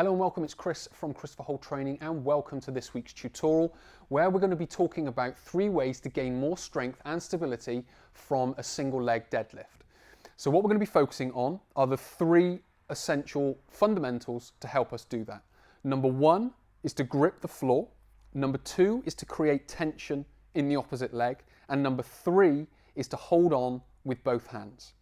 Hello and welcome, it's Chris from Christopher Holt Training and welcome to this week's tutorial where we're going to be talking about 3 ways to gain more strength and stability from a single leg deadlift. So what we're going to be focusing on are the 3 essential fundamentals to help us do that. Number 1 is to grip the floor, number 2 is to create tension in the opposite leg, and number 3 is to hold on with both hands.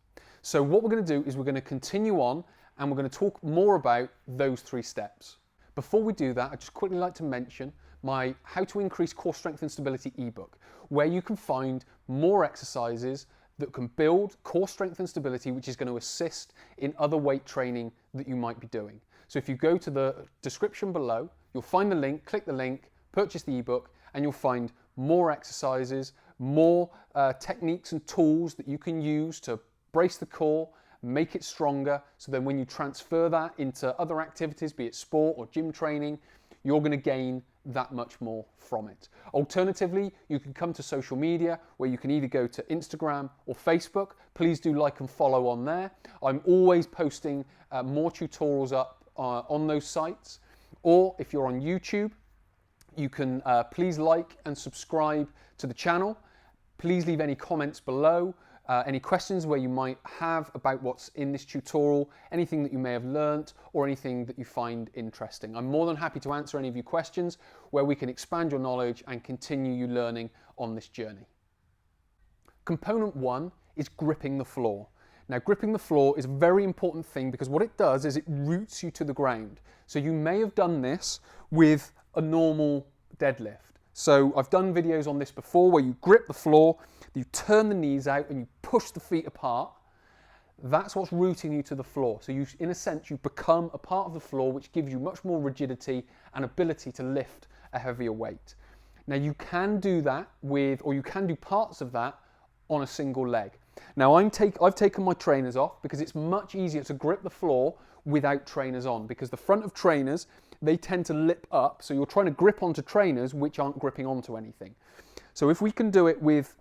So what we're going to do is we're going to continue on and we're going to talk more about those 3 steps. Before we do that, I'd just quickly like to mention my How to Increase Core Strength and Stability ebook, where you can find more exercises that can build core strength and stability, which is going to assist in other weight training that you might be doing. So if you go to the description below, you'll find the link, click the link, purchase the ebook, and you'll find more exercises, more techniques and tools that you can use to brace the core, make it stronger, so then when you transfer that into other activities, be it sport or gym training, you're going to gain that much more from it. Alternatively, you can come to social media where you can either go to Instagram or Facebook. Please do like and follow on there. I'm always posting more tutorials up on those sites. Or if you're on YouTube, you can please like and subscribe to the channel. Please leave any comments below. Any questions where you might have about what's in this tutorial, anything that you may have learnt or anything that you find interesting. I'm more than happy to answer any of your questions where we can expand your knowledge and continue you learning on this journey. Component 1 is gripping the floor. Now, gripping the floor is a very important thing because what it does is it roots you to the ground. So you may have done this with a normal deadlift. So I've done videos on this before where you grip the floor, you turn the knees out and you push the feet apart. That's what's rooting you to the floor. So you, in a sense, you become a part of the floor, which gives you much more rigidity and ability to lift a heavier weight. Now you can do that with, or you can do parts of that on a single leg. Now I've taken my trainers off because it's much easier to grip the floor without trainers on, because the front of trainers, they tend to lip up, so you're trying to grip onto trainers which aren't gripping onto anything. So if we can do it with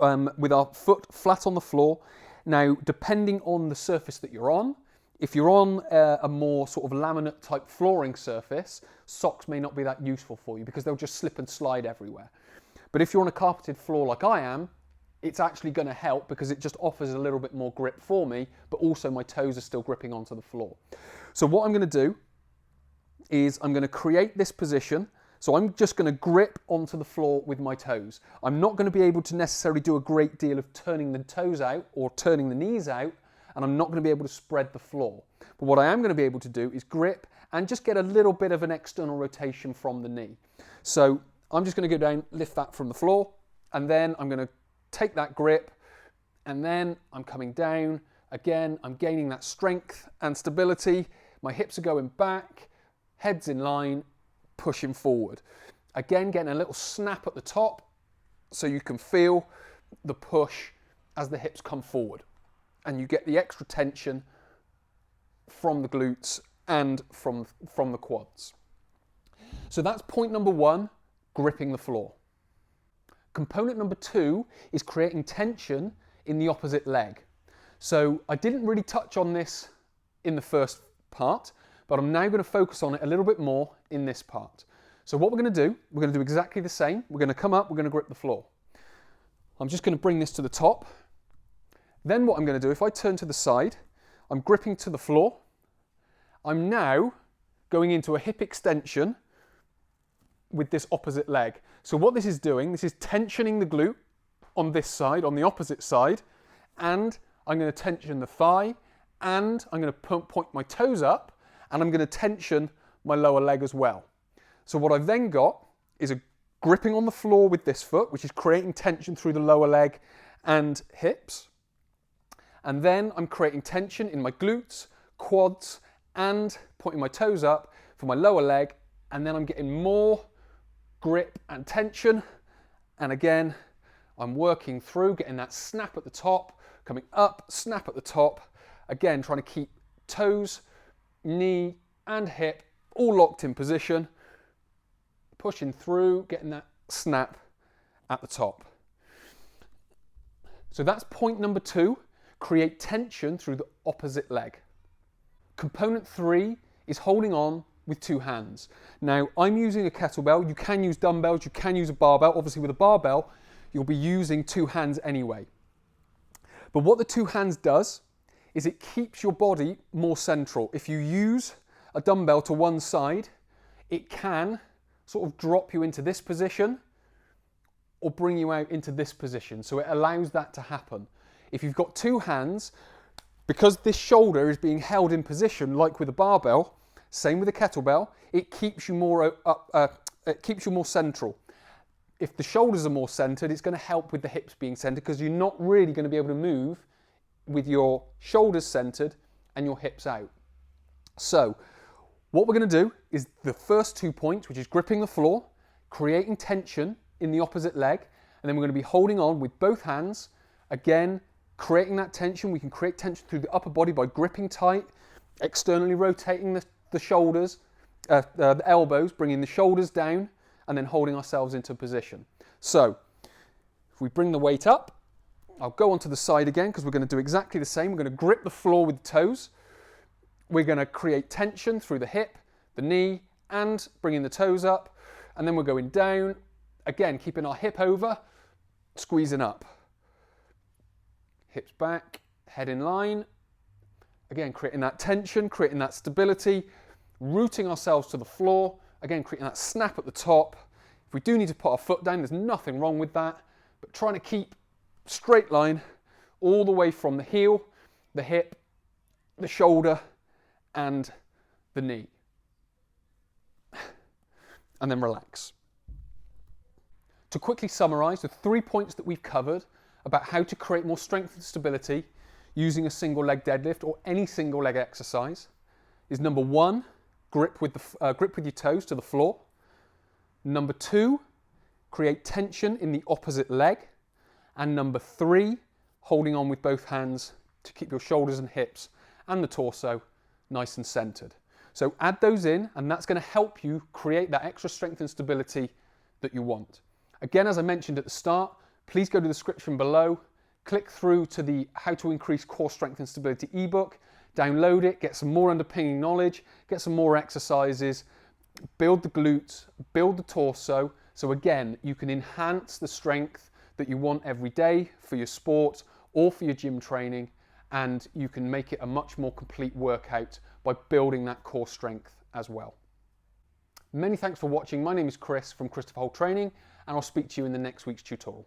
our foot flat on the floor, now depending on the surface that you're on, if you're on a more sort of laminate type flooring surface, socks may not be that useful for you because they'll just slip and slide everywhere. But if you're on a carpeted floor like I am, it's actually going to help because it just offers a little bit more grip for me, but also my toes are still gripping onto the floor. So what I'm going to do is I'm going to create this position. So I'm just going to grip onto the floor with my toes. I'm not going to be able to necessarily do a great deal of turning the toes out or turning the knees out, and I'm not going to be able to spread the floor. But what I am going to be able to do is grip and just get a little bit of an external rotation from the knee. So I'm just going to go down, lift that from the floor, and then I'm going to take that grip, and then I'm coming down. Again, I'm gaining that strength and stability. My hips are going back, head's in line, pushing forward. Again, getting a little snap at the top so you can feel the push as the hips come forward. And you get the extra tension from the glutes and from the quads. So that's point number 1, gripping the floor. Component number 2 is creating tension in the opposite leg. So I didn't really touch on this in the first part, but I'm now going to focus on it a little bit more in this part. So what we're going to do exactly the same. We're going to come up, we're going to grip the floor. I'm just going to bring this to the top. Then what I'm going to do, if I turn to the side, I'm gripping to the floor. I'm now going into a hip extension with this opposite leg. So what this is doing, this is tensioning the glute on this side, on the opposite side, and I'm going to tension the thigh, and I'm going to point my toes up, and I'm going to tension my lower leg as well. So what I've then got is a gripping on the floor with this foot, which is creating tension through the lower leg and hips. And then I'm creating tension in my glutes, quads, and pointing my toes up for my lower leg. And then I'm getting more grip and tension. And again, I'm working through, getting that snap at the top, coming up, snap at the top. Again, trying to keep toes, knee and hip all locked in position, pushing through, getting that snap at the top. So that's point number 2, create tension through the opposite leg. Component 3 is holding on with two hands. Now, I'm using a kettlebell. You can use dumbbells, you can use a barbell. Obviously, with a barbell, you'll be using two hands anyway. But what the two hands does is it keeps your body more central. If you use a dumbbell to one side, it can sort of drop you into this position or bring you out into this position. So it allows that to happen. If you've got two hands, because this shoulder is being held in position, like with a barbell, same with a kettlebell, it keeps you more central. If the shoulders are more centered, it's going to help with the hips being centered, because you're not really going to be able to move with your shoulders centered and your hips out. So what we're going to do is the first 2 points, which is gripping the floor, creating tension in the opposite leg, and then we're going to be holding on with both hands. Again, creating that tension. We can create tension through the upper body by gripping tight, externally rotating the shoulders, the elbows, bringing the shoulders down, and then holding ourselves into position. So if we bring the weight up, I'll go onto the side again, because we're going to do exactly the same. We're going to grip the floor with the toes. We're going to create tension through the hip, the knee, and bringing the toes up. And then we're going down, again, keeping our hip over, squeezing up. Hips back, head in line. Again, creating that tension, creating that stability, rooting ourselves to the floor. Again, creating that snap at the top. If we do need to put our foot down, there's nothing wrong with that. But trying to keep straight line all the way from the heel, the hip, the shoulder, and the knee. And then relax. To quickly summarize the 3 points that we've covered about how to create more strength and stability using a single leg deadlift or any single leg exercise is: number 1, grip with your toes to the floor. Number 2, create tension in the opposite leg. And number 3, holding on with both hands to keep your shoulders and hips and the torso nice and centered. So add those in, and that's going to help you create that extra strength and stability that you want. Again, as I mentioned at the start, please go to the description below, click through to the How to Increase Core Strength and Stability ebook, download it, get some more underpinning knowledge, get some more exercises, build the glutes, build the torso, so again, you can enhance the strength that you want every day for your sport or for your gym training, and you can make it a much more complete workout by building that core strength as well. Many thanks for watching. My name is Chris from Christopher Holt Training, and I'll speak to you in the next week's tutorial.